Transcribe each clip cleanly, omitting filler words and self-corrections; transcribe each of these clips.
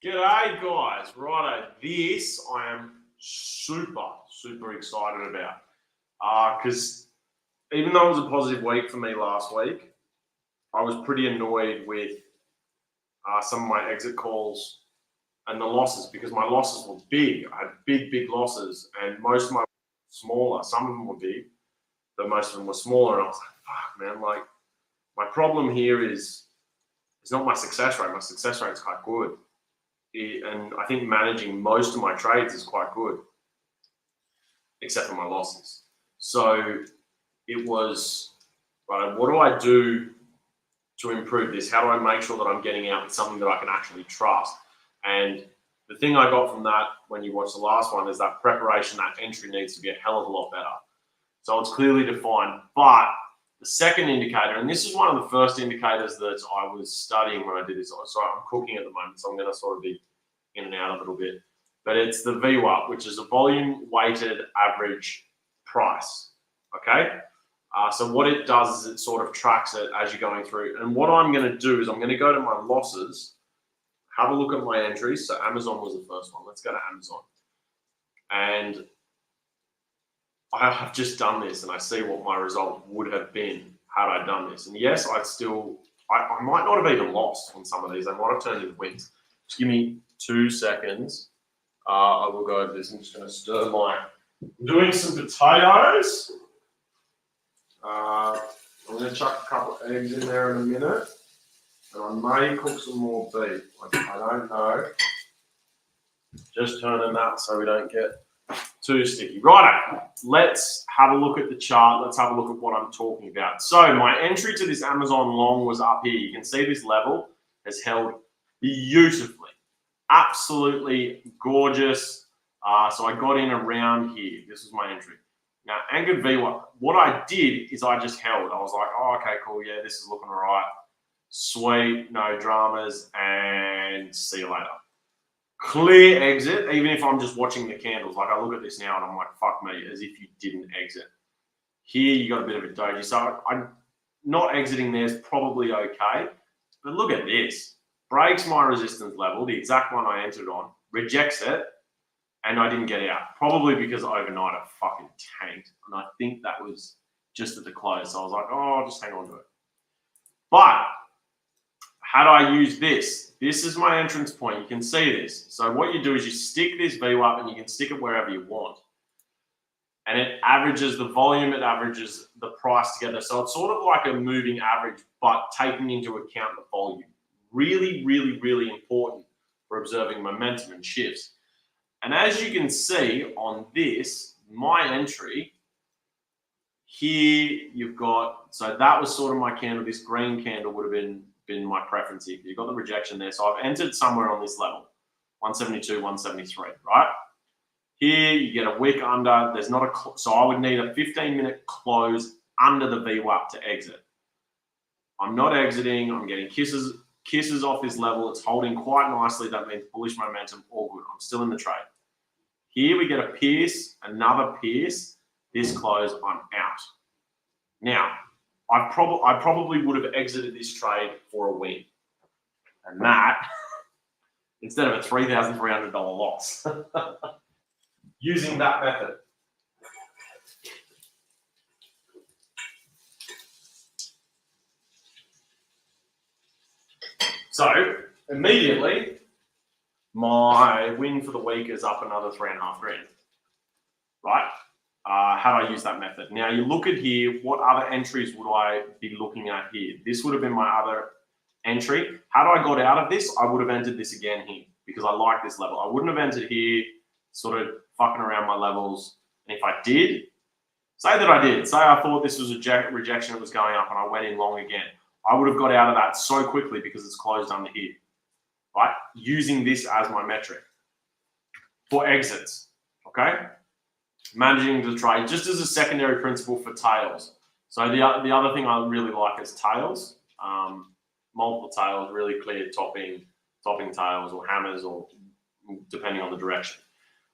G'day guys, righto, this I am super excited about because even though it was a positive week for me last week, I was pretty annoyed with some of my exit calls and the losses because my losses were big. I had big losses and most of my were smaller. Some of them were big, but most of them were smaller and I was like, fuck man, like my problem here is it's not my success rate. My success rate is quite good. And I think managing most of my trades is quite good, except for my losses. So it was, right, what do I do to improve this? How do I make sure that I'm getting out with something that I can actually trust? And the thing I got from that when you watch the last one is that preparation, that entry needs to be a hell of a lot better. So it's clearly defined. But the second indicator, and this is one of the first indicators that I was studying when I did this. So I'm cooking at the moment, so I'm going to sort of be in and out a little bit. But it's the VWAP, which is a volume weighted average price. Okay. So what it does is it sort of tracks it as you're going through. And what I'm going to do is I'm going to go to my losses, have a look at my entries. So Amazon was the first one. Let's go to Amazon. And I have just done this and I see what my result would have been had I done this. And yes, I might not have even lost on some of these. I might have turned into wins. Just give me 2 seconds. I will go over this. I'm just going to stir I'm doing some potatoes. I'm going to chuck a couple of eggs in there in a minute. And I may cook some more beef. I don't know. Just turning that so we don't get too sticky. Righto, let's have a look at the chart. Let's have a look at what I'm talking about. So my entry to this Amazon long was up here. You can see this level has held beautifully. Absolutely gorgeous. So I got in around here. This was my entry. Now, anchored VWAP, what I did is I just held. I was like, oh, okay, cool. Yeah, this is looking all right. Sweet, no dramas, and see you later. Clear exit, even if I'm just watching the candles. Like I look at this now and I'm like, fuck me, as if you didn't exit. Here you got a bit of a doji. So I'm not exiting there is probably okay. But look at this. Breaks my resistance level, the exact one I entered on, rejects it, and I didn't get out. Probably because overnight I fucking tanked. And I think that was just at the close. So I was like, oh, I'll just hang on to it. But how do I use this? This is my entrance point. You can see this. So what you do is you stick this VWAP and you can stick it wherever you want. And it averages the volume, it averages the price together. So it's sort of like a moving average, but taking into account the volume. Really important for observing momentum and shifts. And as you can see on this, my entry, here you've got, so that was sort of my candle. This green candle would have been my preference here. You've got the rejection there. So I've entered somewhere on this level, 172, 173, right? Here you get a wick under. There's not a, so I would need a 15-minute close under the VWAP to exit. I'm not exiting. I'm getting kisses off this level. It's holding quite nicely. That means bullish momentum, all good. I'm still in the trade. Here we get a pierce, another pierce. This close, I'm out. Now, I probably would have exited this trade for a win. And that, instead of a $3,300 loss, using that method. So immediately, my win for the week is up another $3.5 grand, right? How do I use that method? Now you look at here, what other entries would I be looking at here? This would have been my other entry. How do I got out of this? I would have entered this again here because I like this level. I wouldn't have entered here, sort of fucking around my levels. And if I did, say that I did, say I thought this was a rejection that was going up and I went in long again, I would have got out of that so quickly because it's closed under here, right? Using this as my metric for exits, okay? Managing the trade, just as a secondary principle for tails. So the other thing I really like is tails, multiple tails, really clear topping tails or hammers or depending on the direction.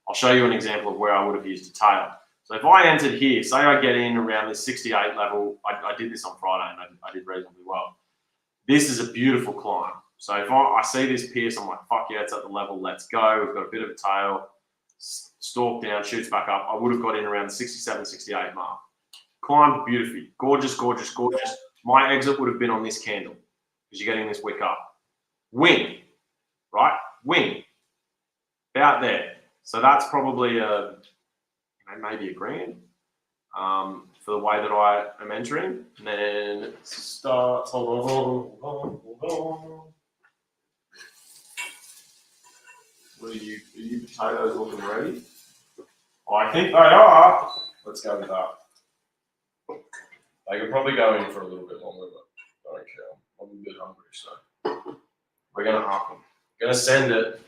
I'll show you an example of where I would have used a tail. So if I entered here, say I get in around this 68 level, I did this on Friday and I did reasonably well. This is a beautiful climb. So if I see this pierce, I'm like, fuck yeah, it's at the level, let's go. We've got a bit of a tail, stalk down, shoots back up. I would have got in around the 67, 68 mark. Climbed beautifully. Gorgeous, gorgeous, gorgeous. My exit would have been on this candle because you're getting this wick up. Wing, right? Wing. About there. So that's probably maybe a grand for the way that I am entering. And then it starts. Hold on. What are you potatoes looking ready? I think they are. Let's go with that. They could probably go in for a little bit longer, but I don't care. I'm a bit hungry, so we're going to up them. Going to send it.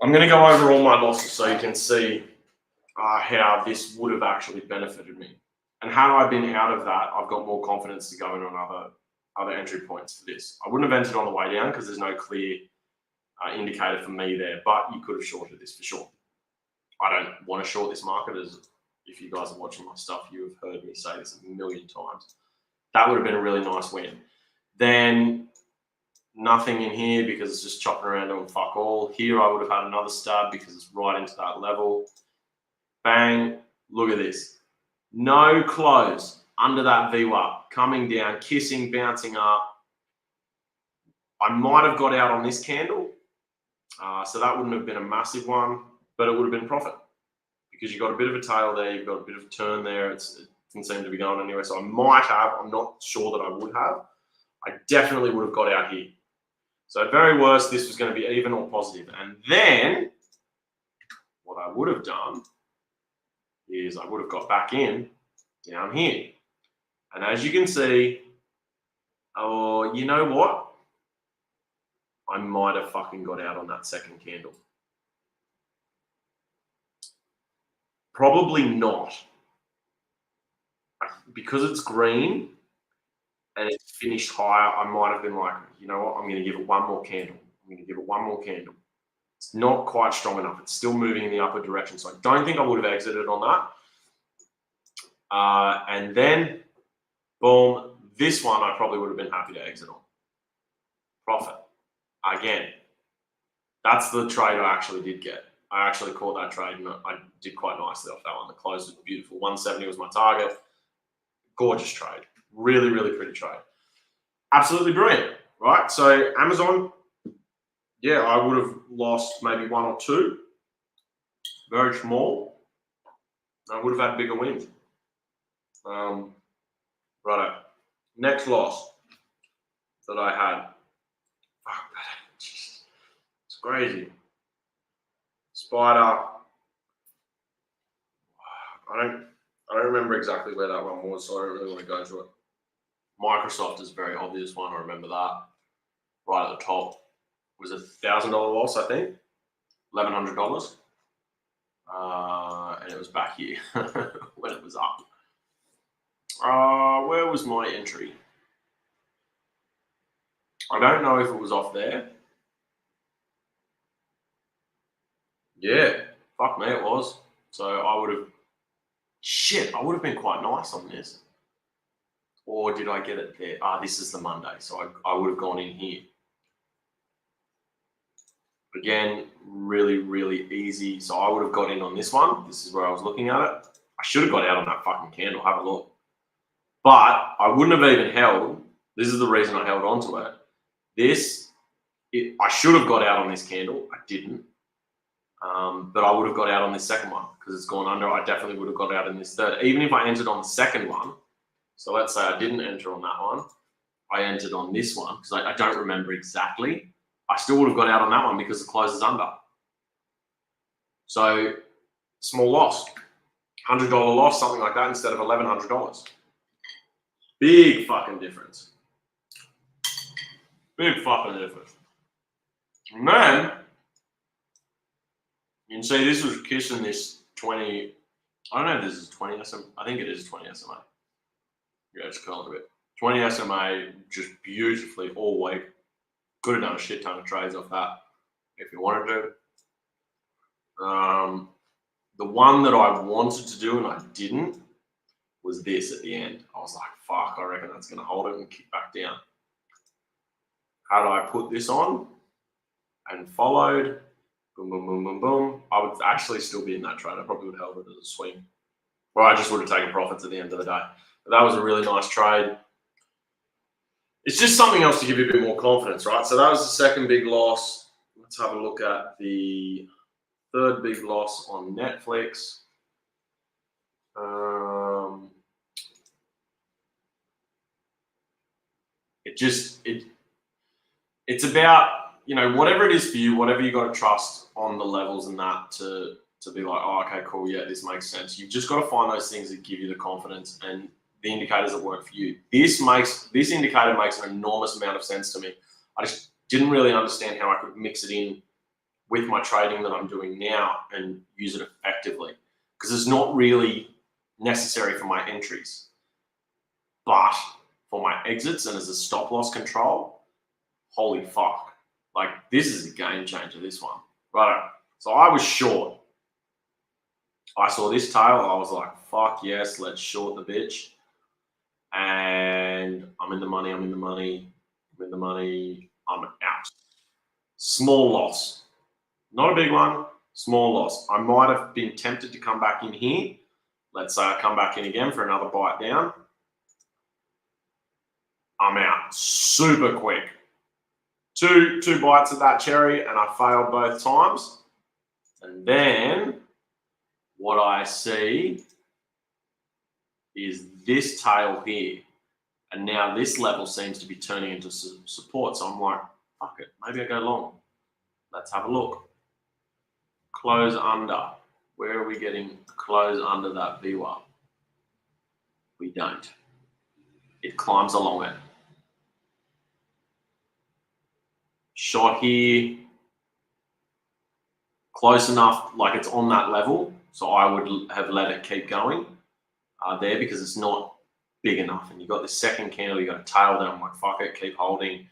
I'm going to go over all my losses so you can see how this would have actually benefited me. And had I been out of that, I've got more confidence to go in on other entry points for this. I wouldn't have entered on the way down because there's no clear indicator for me there, but you could have shorted this for sure. I don't want to short this market, as if you guys are watching my stuff, you have heard me say this a million times. That would have been a really nice win. Then nothing in here because it's just chopping around doing fuck all. Here I would have had another stab because it's right into that level. Bang, look at this. No close under that VWAP, coming down, kissing, bouncing up. I might have got out on this candle. So that wouldn't have been a massive one, but it would have been profit because you've got a bit of a tail there, you've got a bit of a turn there. It didn't seem to be going anywhere. So I might have, I'm not sure that I would have. I definitely would have got out here. So at very worst, this was going to be even or positive. And then what I would have done is I would have got back in down here. And as you can see, oh, you know what? I might have fucking got out on that second candle. Probably not. Because it's green and it's finished higher, I might have been like, you know what? I'm going to give it one more candle. It's not quite strong enough. It's still moving in the upward direction. So I don't think I would have exited on that. And then, boom, this one I probably would have been happy to exit on. Profit. Again, that's the trade I actually did get. I actually caught that trade and I did quite nicely off that one. The close was beautiful. 170 was my target. Gorgeous trade. Really, really pretty trade. Absolutely brilliant, right? So Amazon, yeah, I would have lost maybe one or two. Very small. I would have had bigger wins. Righto. Next loss that I had. It's crazy. Spider. I don't remember exactly where that one was, so I don't really want to go into it. Microsoft is a very obvious one. I remember that. Right at the top was $1,000 loss, I think. $1,100. And it was back here when it was up. Where was my entry? I don't know if it was off there. Yeah, fuck me, it was. So I would have been quite nice on this. Or did I get it there? This is the Monday, so I would have gone in here. Again, really, really easy. So I would have got in on this one. This is where I was looking at it. I should have got out on that fucking candle. Have a look. But I wouldn't have even held. This is the reason I held on to it. I should have got out on this candle. I didn't. But I would have got out on this second one because it's gone under. I definitely would have got out in this third. Even if I entered on the second one, so let's say I didn't enter on that one, I entered on this one because I don't remember exactly. I still would have got out on that one because the close is under. So small loss, $100 loss, something like that, instead of $1,100. Big fucking difference. Big fucking difference. And then you can see this was kissing this 20. I don't know if this is 20 SMA. I think it is 20 SMA. Yeah, it's curled a bit. 20 SMA, just beautifully all week. Could have done a shit ton of trades off that if you wanted to. The one that I wanted to do and I didn't was this at the end. I was like, fuck, I reckon that's going to hold it and kick back down. had I put this on and followed, boom, boom, boom, boom, boom, I would actually still be in that trade. I probably would have held it as a swing. Or I just would have taken profits at the end of the day. But that was a really nice trade. It's just something else to give you a bit more confidence, right? So that was the second big loss. Let's have a look at the third big loss on Netflix. It's about, whatever it is for you, whatever you got to trust on the levels and that to be like, oh, okay, cool, yeah, this makes sense. You've just got to find those things that give you the confidence and the indicators that work for you. This indicator makes an enormous amount of sense to me. I just didn't really understand how I could mix it in with my trading that I'm doing now and use it effectively, because it's not really necessary for my entries, but for my exits and as a stop loss control, holy fuck. Like, this is a game changer, this one. Right. So I was short. I saw this tail. I was like, fuck yes, let's short the bitch. And I'm in the money. I'm out. Small loss. Not a big one. Small loss. I might have been tempted to come back in here. Let's say I come back in again for another bite down. I'm out super quick. Two bites of that cherry, and I failed both times. And then what I see is this tail here. And now this level seems to be turning into support. So I'm like, fuck it, maybe I go long. Let's have a look. Close under. Where are we getting close under that VWAP? We don't. It climbs along it. Shot here. Close enough, like it's on that level. So I would have let it keep going there, because it's not big enough. And you've got this second candle, you got a tail down. I'm like, fuck it, keep holding.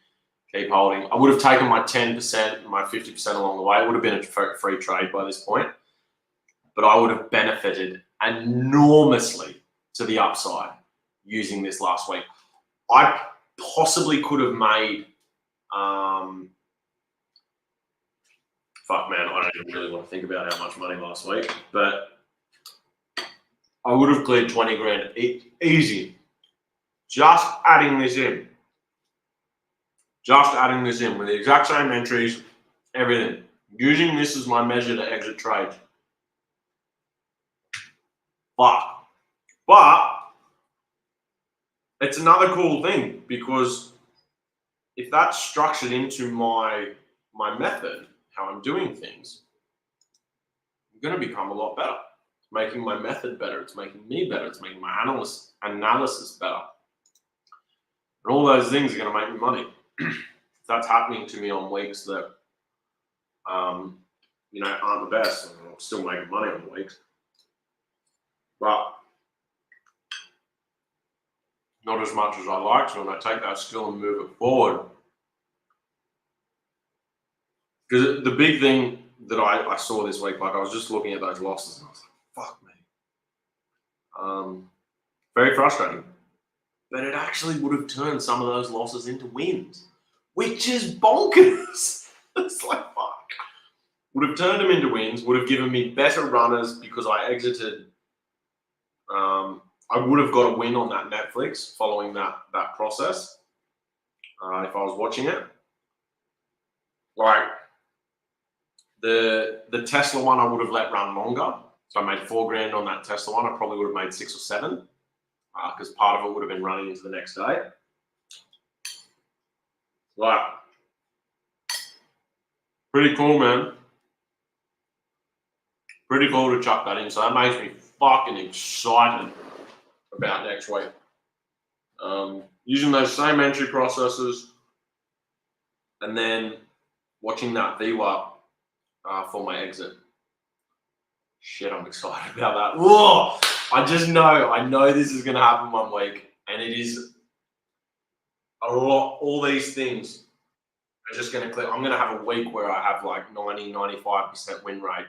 I would have taken my 10%, my 50% along the way. It would have been a free trade by this point. But I would have benefited enormously to the upside using this last week. I possibly could have made, fuck man, I don't even really want to think about how much money last week, but I would have cleared 20 grand easy. Just adding this in with the exact same entries, everything. Using this as my measure to exit trades. But it's another cool thing, because if that's structured into my method, how I'm doing things, I'm going to become a lot better. It's making my method better. It's making me better. It's making my analysis better. And all those things are going to make me money. That's happening to me on weeks that, aren't the best. I'm still making money on the weeks. But not as much as I like. So when I take that skill and move it forward, because the big thing that I saw this week, like I was just looking at those losses and I was like, fuck me. Very frustrating. But it actually would have turned some of those losses into wins, which is bonkers. It's like, fuck. Would have turned them into wins, would have given me better runners because I exited. I would have got a win on that Netflix following that process if I was watching it. Like the Tesla one, I would have let run longer. So I made 4 grand on that Tesla one. I probably would have made 6 or 7 because part of it would have been running into the next day. Like, pretty cool, man. Pretty cool to chuck that in. So that makes me fucking excited about next week. Using those same entry processes and then watching that VWAP for my exit. Shit, I'm excited about that. Whoa! I know this is going to happen one week, and it is a lot. All these things are just going to click. I'm going to have a week where I have like 90-95% win rate.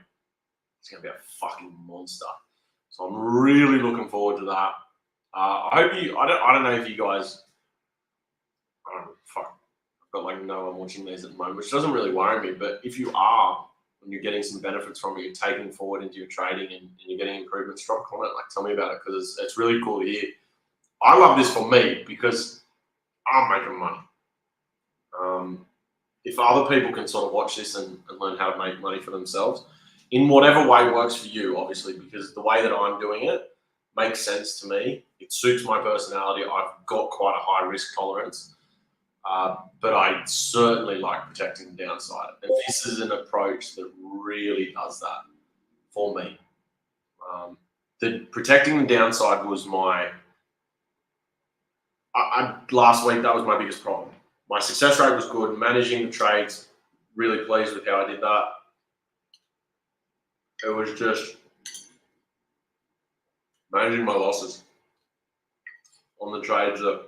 It's going to be a fucking monster. So I'm really looking forward to that. I hope you. I don't know if you guys. Fuck. got like no one watching these at the moment, which doesn't really worry me. But if you are, and you're getting some benefits from it, you're taking forward into your trading and you're getting improvements, drop a comment, like tell me about it, because it's really cool to hear. I love this for me because I'm making money. If other people can sort of watch this and learn how to make money for themselves, in whatever way works for you, obviously, because the way that I'm doing it makes sense to me. It suits my personality. I've got quite a high risk tolerance, but I certainly like protecting the downside. And this is an approach that really does that for me. Protecting the downside was last week, that was my biggest problem. My success rate was good. Managing the trades, really pleased with how I did that. It was just managing my losses on the trades that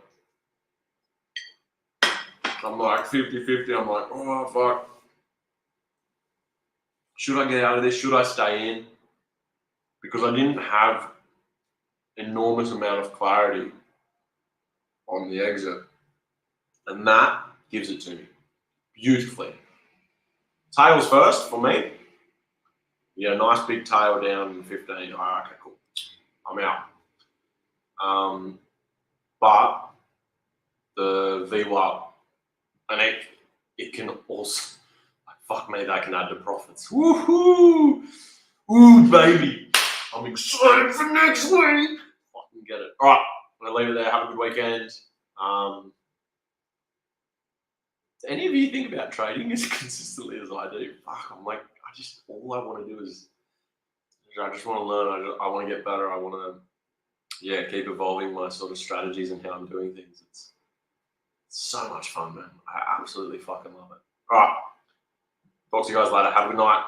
I'm like 50-50. I'm like, oh, fuck. Should I get out of this? Should I stay in? Because I didn't have enormous amount of clarity on the exit. And that gives it to me beautifully. Tails first for me. Yeah, nice big tail down in 15. Oh, okay, cool. I'm out. But the VWAP, and it can also, fuck me, that can add to profits. Woohoo! Ooh, baby. I'm excited for next week. Fucking get it. All right, I'm going to leave it there. Have a good weekend. Do any of you think about trading as consistently as I do? Fuck, I'm like, all I want to do is, I just want to learn. I want to get better. I want to, keep evolving my sort of strategies and how I'm doing things. It's so much fun, man. I absolutely fucking love it. All right. Talk to you guys later. Have a good night.